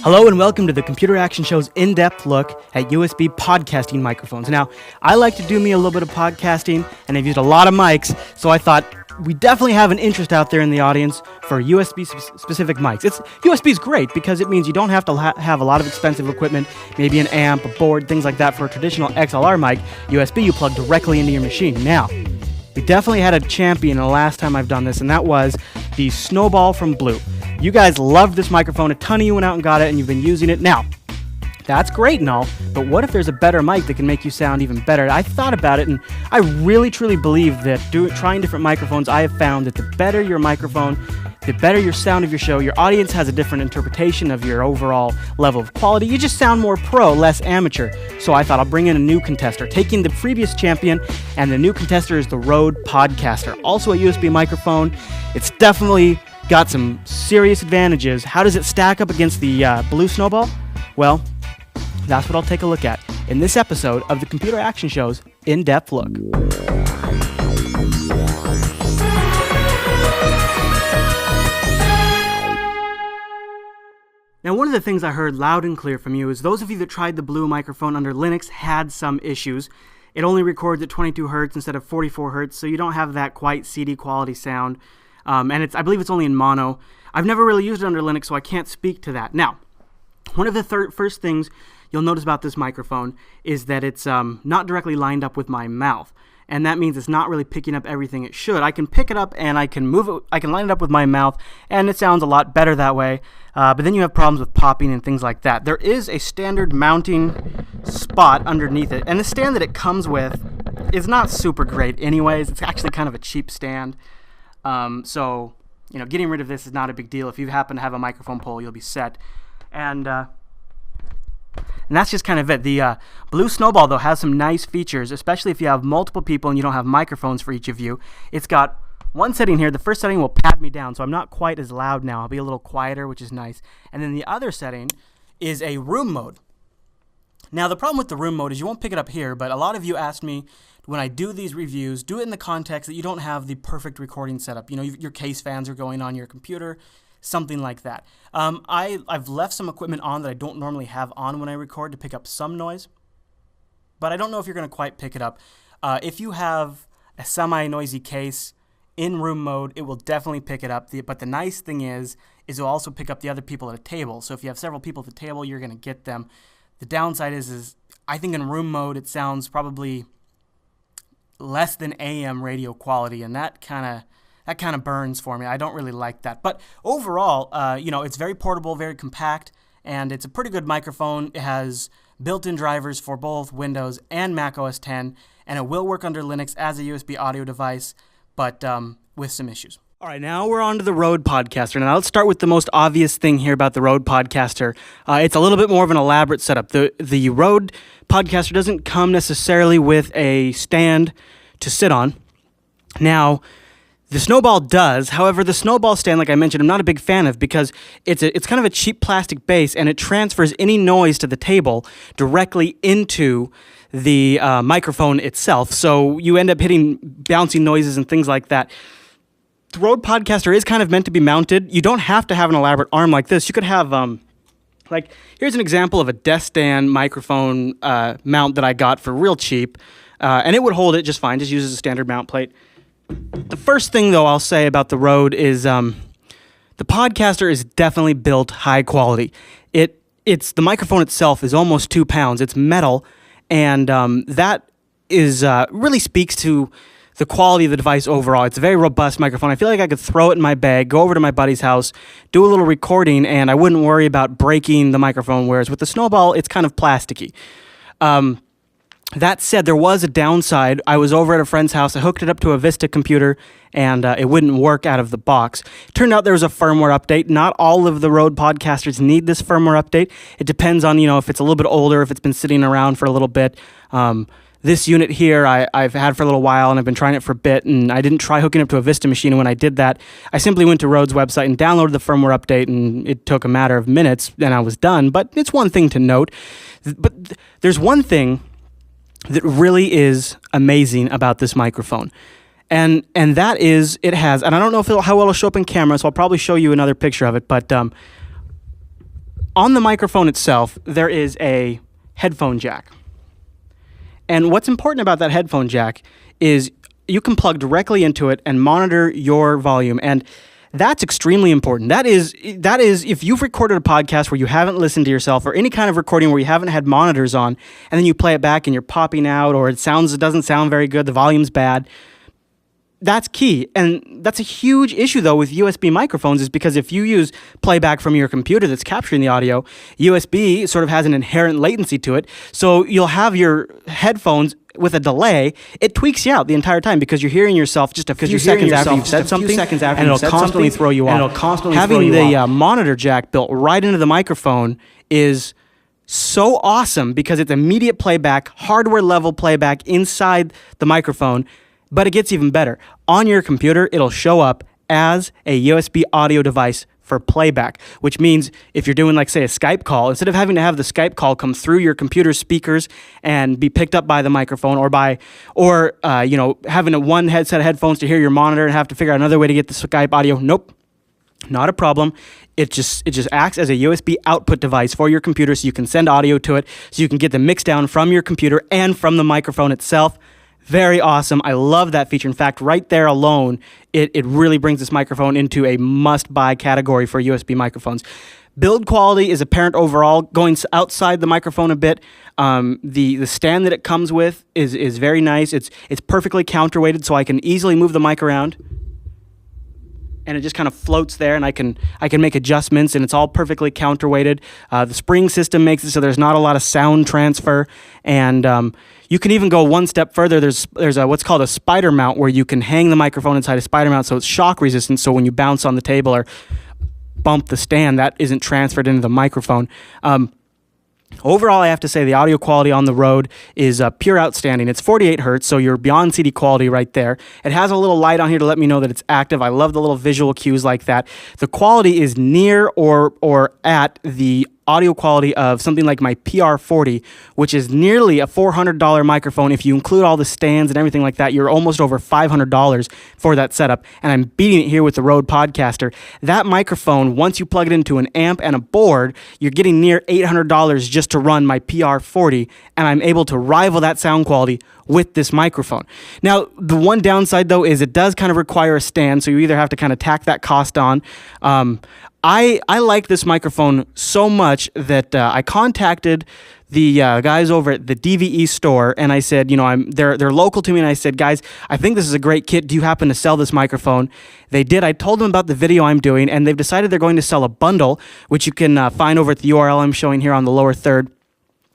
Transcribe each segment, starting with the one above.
Hello and welcome to the Computer Action Show's in-depth look at USB podcasting microphones. Now, I like to do me a little bit of podcasting, and I've used a lot of mics, so I thought we definitely have an interest out there in the audience for USB-specific mics. USB is great because it means you don't have to have a lot of expensive equipment, maybe an amp, a board, things like that. For a traditional XLR mic, USB you plug directly into your machine. Now, we definitely had a champion the last time I've done this, and that was the Snowball from Blue. You guys loved this microphone. A ton of you went out and got it, and you've been using it. Now, that's great and all, but what if there's a better mic that can make you sound even better? I thought about it, and I really, truly believe that trying different microphones, I have found that the better your microphone, the better your sound of your show. Your audience has a different interpretation of your overall level of quality. You just sound more pro, less amateur. So I thought I'll bring in a new contester, taking the previous champion, and the new contester is the Rode Podcaster. Also a USB microphone. It's definitely got some serious advantages. How does it stack up against the Blue Snowball? Well, that's what I'll take a look at in this episode of the Computer Action Show's In-Depth Look. Now, one of the things I heard loud and clear from you is those of you that tried the Blue microphone under Linux had some issues. It only records at 22 hertz instead of 44 hertz, so you don't have that quite CD quality sound. And I believe it's only in mono. I've never really used it under Linux, so I can't speak to that. Now, one of the first things you'll notice about this microphone is that it's not directly lined up with my mouth. And that means it's not really picking up everything it should. I can pick it up and I can move it, I can line it up with my mouth, and it sounds a lot better that way. But then you have problems with popping and things like that. There is a standard mounting spot underneath it, and the stand that it comes with is not super great anyways. It's actually kind of a cheap stand. So, you know, getting rid of this is not a big deal. If you happen to have a microphone pole, you'll be set. And that's just kind of it. The Blue Snowball, though, has some nice features, especially if you have multiple people and you don't have microphones for each of you. It's got one setting here. The first setting will pad me down, so I'm not quite as loud now. I'll be a little quieter, which is nice. And then the other setting is a room mode. Now, the problem with the room mode is you won't pick it up here, but a lot of you asked me when I do these reviews, do it in the context that you don't have the perfect recording setup. You know, your case fans are going on your computer, something like that. I've left some equipment on that I don't normally have on when I record to pick up some noise, but I don't know if you're going to quite pick it up. If you have a semi-noisy case in room mode, it will definitely pick it up. But the nice thing is it'll also pick up the other people at a table. So if you have several people at the table, you're going to get them. The downside is I think in room mode it sounds probably less than AM radio quality, and that kind of burns for me. I don't really like that. But overall, you know, it's very portable, very compact, and it's a pretty good microphone. It has built-in drivers for both Windows and Mac OS X, and it will work under Linux as a USB audio device, but with some issues. All right, now we're on to the Rode Podcaster. Now let's start with the most obvious thing here about the Rode Podcaster. It's a little bit more of an elaborate setup. The Rode Podcaster doesn't come necessarily with a stand to sit on. Now, the Snowball does. However, the Snowball stand, like I mentioned, I'm not a big fan of because it's kind of a cheap plastic base, and it transfers any noise to the table directly into the microphone itself. So you end up hitting bouncing noises and things like that. The Rode Podcaster is kind of meant to be mounted. You don't have to have an elaborate arm like this. You could have, like, here's an example of a desk stand microphone mount that I got for real cheap, and it would hold it just fine. Just uses a standard mount plate. The first thing, though, I'll say about the Rode is the Podcaster is definitely built high quality. The microphone itself is almost 2 pounds. It's metal, and that is really speaks to the quality of the device overall. It's a very robust microphone. I feel like I could throw it in my bag, go over to my buddy's house, do a little recording, and I wouldn't worry about breaking the microphone, whereas with the Snowball, it's kind of plasticky. That said, there was a downside. I was over at a friend's house. I hooked it up to a Vista computer, and it wouldn't work out of the box. Turned out there was a firmware update. Not all of the Rode Podcasters need this firmware update. It depends on, you know, if it's a little bit older, if it's been sitting around for a little bit. This unit here I've had for a little while, and I've been trying it for a bit, and I didn't try hooking up to a Vista machine. And when I did that, I simply went to Rode's website and downloaded the firmware update, and it took a matter of minutes, and I was done. But it's one thing to note. But there's one thing that really is amazing about this microphone. And that is, it has, and I don't know how well it'll show up in camera, so I'll probably show you another picture of it, but on the microphone itself, there is a headphone jack. And what's important about that headphone jack is you can plug directly into it and monitor your volume. And that's extremely important. That is, if you've recorded a podcast where you haven't listened to yourself, or any kind of recording where you haven't had monitors on, and then you play it back and you're popping out, or it doesn't sound very good, the volume's bad, that's key. And that's a huge issue, though, with USB microphones, is because if you use playback from your computer that's capturing the audio, USB sort of has an inherent latency to it. So you'll have your headphones with a delay. It tweaks you out the entire time because you're hearing yourself just a few seconds after you've said something, and it'll constantly throw you off. Having the monitor jack built right into the microphone is so awesome because it's immediate playback, hardware level playback inside the microphone. But it gets even better. On your computer, it'll show up as a USB audio device for playback, which means if you're doing, like, say, a Skype call, instead of having to have the Skype call come through your computer speakers and be picked up by the microphone, or having a one headset of headphones to hear your monitor and have to figure out another way to get the Skype audio. Nope, not a problem. It just acts as a USB output device for your computer, so you can send audio to it, so you can get the mix down from your computer and from the microphone itself. Very awesome. I love that feature. In fact, right there alone, it really brings this microphone into a must-buy category for USB microphones. Build quality is apparent overall. Going outside the microphone a bit, the stand that it comes with is very nice. It's perfectly counterweighted, so I can easily move the mic around, and it just kind of floats there, and I can make adjustments, and it's all perfectly counterweighted. The spring system makes it so there's not a lot of sound transfer, and you can even go one step further. There's what's called a Spyder mount, where you can hang the microphone inside a Spyder mount so it's shock resistant, so when you bounce on the table or bump the stand, that isn't transferred into the microphone. Overall, I have to say the audio quality on the Rode is pure outstanding. It's 48 hertz, so you're beyond CD quality right there. It has a little light on here to let me know that it's active. I love the little visual cues like that. The quality is near or at the audio quality of something like my PR40, which is nearly a $400 microphone. If you include all the stands and everything like that, you're almost over $500 for that setup, and I'm beating it here with the Rode Podcaster. That microphone, once you plug it into an amp and a board, you're getting near $800 just to run my PR40, and I'm able to rival that sound quality with this microphone. Now, the one downside, though, is it does kind of require a stand, so you either have to kind of tack that cost on. I like this microphone so much that I contacted the guys over at the DVE store, and I said, they're local to me, and I said, guys, I think this is a great kit. Do you happen to sell this microphone? They did. I told them about the video I'm doing, and they've decided they're going to sell a bundle, which you can find over at the URL I'm showing here on the lower third.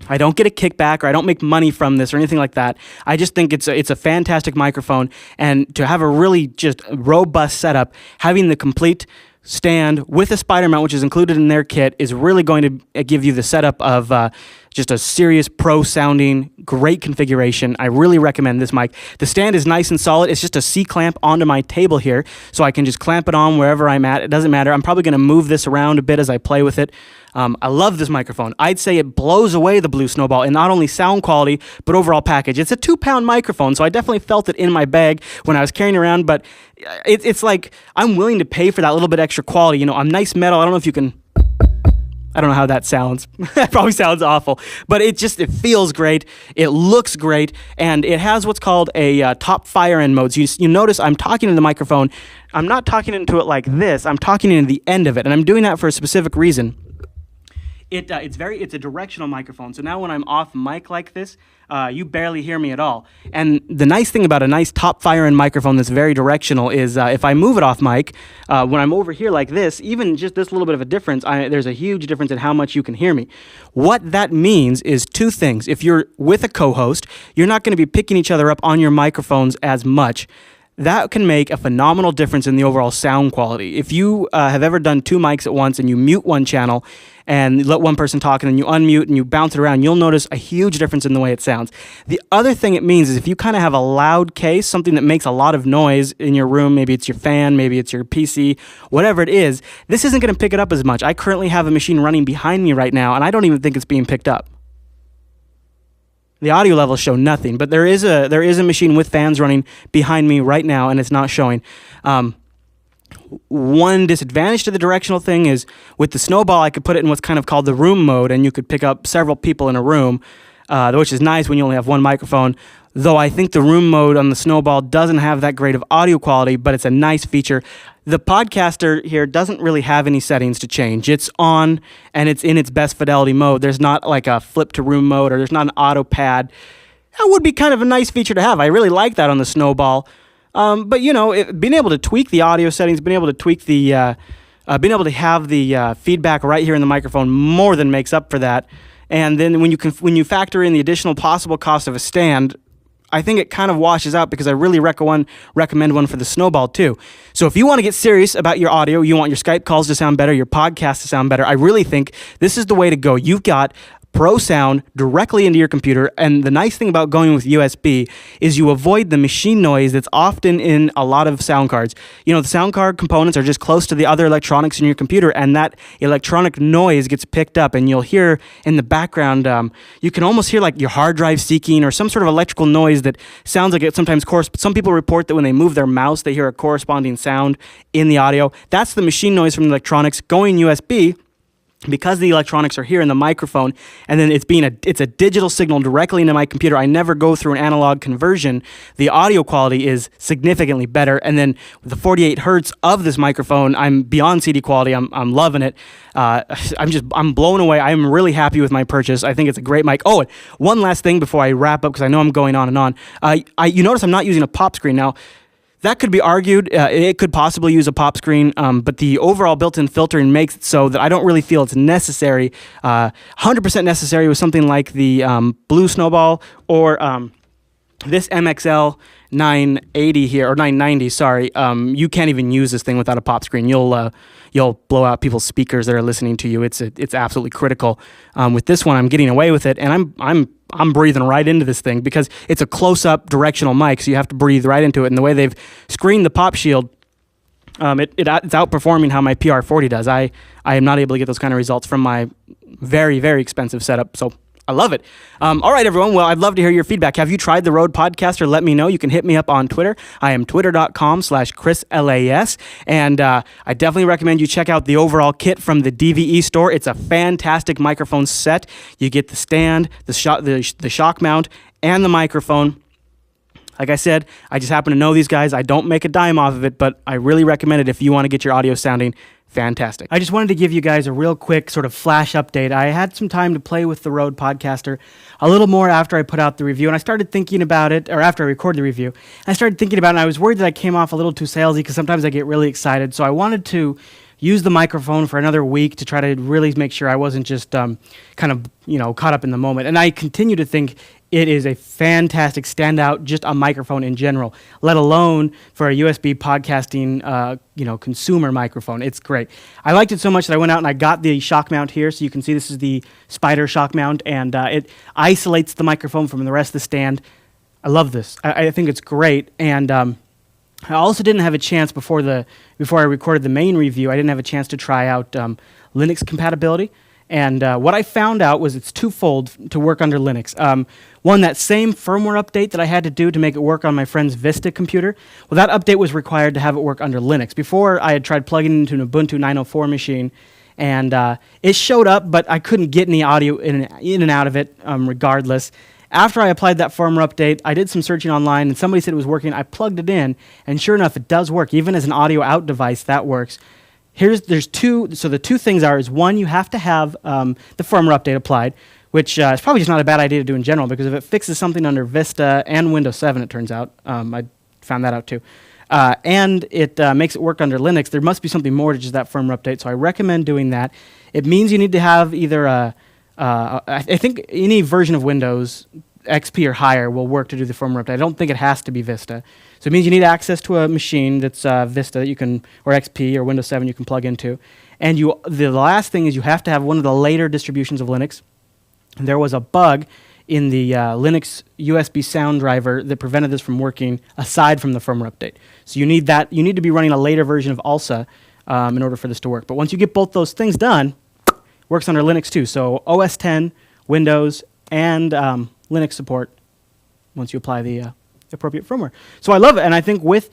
I don't get a kickback, or I don't make money from this or anything like that. I just think it's a fantastic microphone, and to have a really just robust setup, having the complete stand with a Spyder mount, which is included in their kit, is really going to give you the setup of just a serious pro sounding, great configuration. I really recommend this mic. The stand is nice and solid. It's just a C-clamp onto my table here, so I can just clamp it on wherever I'm at. It doesn't matter. I'm probably going to move this around a bit as I play with it. I love this microphone. I'd say it blows away the Blue Snowball in not only sound quality, but overall package. It's a 2-pound microphone, so I definitely felt it in my bag when I was carrying it around, but it's like I'm willing to pay for that little bit extra quality. I'm nice metal. I don't know if you can... I don't know how that sounds. That probably sounds awful, but it feels great. It looks great, and it has what's called a top fire end mode. So you notice I'm talking into the microphone. I'm not talking into it like this. I'm talking into the end of it, and I'm doing that for a specific reason. It's a directional microphone. So now when I'm off mic like this, you barely hear me at all. And the nice thing about a nice top fire end microphone that's very directional is if I move it off mic, when I'm over here like this, even just this little bit of a difference, there's a huge difference in how much you can hear me. What that means is two things. If you're with a co-host, you're not going to be picking each other up on your microphones as much. That can make a phenomenal difference in the overall sound quality. If you have ever done two mics at once and you mute one channel and let one person talk and then you unmute and you bounce it around, you'll notice a huge difference in the way it sounds. The other thing it means is if you kind of have a loud case, something that makes a lot of noise in your room, maybe it's your fan, maybe it's your PC, whatever it is, this isn't going to pick it up as much. I currently have a machine running behind me right now, and I don't even think it's being picked up. The audio levels show nothing, but there is a machine with fans running behind me right now, and it's not showing. one disadvantage to the directional thing is with the Snowball, I could put it in what's kind of called the room mode, and you could pick up several people in a room, which is nice when you only have one microphone. Though I think the room mode on the Snowball doesn't have that great of audio quality, but it's a nice feature. The Podcaster here doesn't really have any settings to change. It's on, and it's in its best fidelity mode. There's not like a flip to room mode, or there's not an auto pad. That would be kind of a nice feature to have. I really like that on the Snowball. But, you know, being able to tweak the audio settings, being able to tweak the, being able to have the feedback right here in the microphone more than makes up for that. And then when you factor in the additional possible cost of a stand, I think it kind of washes out, because I really recommend one for the Snowball too. So if you want to get serious about your audio, you want your Skype calls to sound better, your podcast to sound better, I really think this is the way to go. You've got Pro sound directly into your computer, and the nice thing about going with USB is you avoid the machine noise that's often in a lot of sound cards. You know, the sound card components are just close to the other electronics in your computer, and that electronic noise gets picked up, and you'll hear in the background, you can almost hear like your hard drive seeking or some sort of electrical noise that sounds like it sometimes some people report that when they move their mouse, they hear a corresponding sound in the audio. That's the machine noise from the electronics going USB. Because the electronics are here in the microphone, and then it's a digital signal directly into my computer. I never go through an analog conversion. The audio quality is significantly better, and then with the 48 hertz of this microphone, I'm beyond CD quality. I'm loving it. I'm blown away. I'm really happy with my purchase. I think it's a great mic. Oh, and one last thing before I wrap up, because I know I'm going on and on. You notice I'm not using a pop screen now. That could be argued. It could possibly use a pop screen, but the overall built-in filtering makes it so that I don't really feel it's necessary, 100% necessary with something like the Blue Snowball or this MXL 980 here, or 990, sorry. You can't even use this thing without a pop screen. You'll blow out people's speakers that are listening to you. It's absolutely critical. With this one, I'm getting away with it, and I'm breathing right into this thing because it's a close-up directional mic, so you have to breathe right into it. And the way they've screened the pop shield, it's outperforming how my PR40 does. I am not able to get those kind of results from my very, very expensive setup, so I love it. All right, everyone. Well, I'd love to hear your feedback. Have you tried the Rode Podcaster? Let me know. You can hit me up on Twitter. I am twitter.com/ChrisLAS. And I definitely recommend you check out the overall kit from the DVE store. It's a fantastic microphone set. You get the stand, the shock mount, and the microphone. Like I said, I just happen to know these guys. I don't make a dime off of it, but I really recommend it if you want to get your audio sounding fantastic. I just wanted to give you guys a real quick sort of flash update. I had some time to play with the Rode Podcaster a little more after I put out the review, and I started thinking about it, or after I recorded the review, I started thinking about it, and I was worried that I came off a little too salesy because sometimes I get really excited, so I wanted to use the microphone for another week to try to really make sure I wasn't just kind of, caught up in the moment. And I continue to think it is a fantastic standout, just a microphone in general, let alone for a USB podcasting, consumer microphone. It's great. I liked it so much that I went out and I got the shock mount here. So you can see this is the Spyder shock mount, and it isolates the microphone from the rest of the stand. I love this. I think it's great. And I also didn't have a chance before I recorded the main review. I didn't have a chance to try out Linux compatibility. And what I found out was it's twofold to work under Linux. One, that same firmware update that I had to do to make it work on my friend's Vista computer, well, that update was required to have it work under Linux. Before, I had tried plugging it into an Ubuntu 904 machine, and it showed up, but I couldn't get any audio in and out of it regardless. After I applied that firmware update, I did some searching online, and somebody said it was working. I plugged it in, and sure enough, it does work. Even as an audio out device, that works. There's two. So the two things are: one, you have to have the firmware update applied, which is probably just not a bad idea to do in general, because if it fixes something under Vista and Windows 7, it turns out, I found that out too, and it makes it work under Linux, there must be something more to just that firmware update. So I recommend doing that. It means you need to have either I think any version of Windows XP or higher will work to do the firmware update. I don't think it has to be Vista. So it means you need access to a machine that's Vista that you can, or XP or Windows 7 you can plug into. And the last thing is you have to have one of the later distributions of Linux. And there was a bug in the Linux USB sound driver that prevented this from working aside from the firmware update. So you need to be running a later version of ALSA in order for this to work. But once you get both those things done, it works under Linux too. So OS 10, Windows, and Linux support once you apply the appropriate firmware. So I love it, and I think with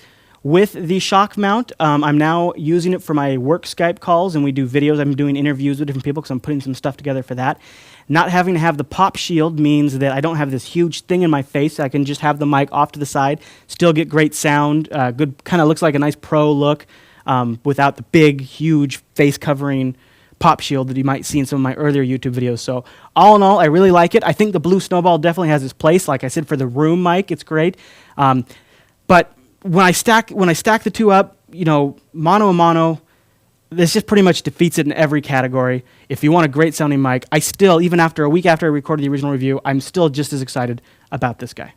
with the shock mount. I'm now using it for my work Skype calls, and we do videos. I'm doing interviews with different people because I'm putting some stuff together for that. Not having to have the pop shield means that I don't have this huge thing in my face. I can just have the mic off to the side, still get great sound. Good, kind of looks like a nice pro look without the big, huge face covering pop shield that you might see in some of my earlier YouTube videos. So all in all, I really like it. I think the Blue Snowball definitely has its place. Like I said, for the room mic, it's great. But when I stack the two up, you know, mono and mono, this just pretty much defeats it in every category. If you want a great sounding mic, I still, even after a week after I recorded the original review, I'm still just as excited about this guy.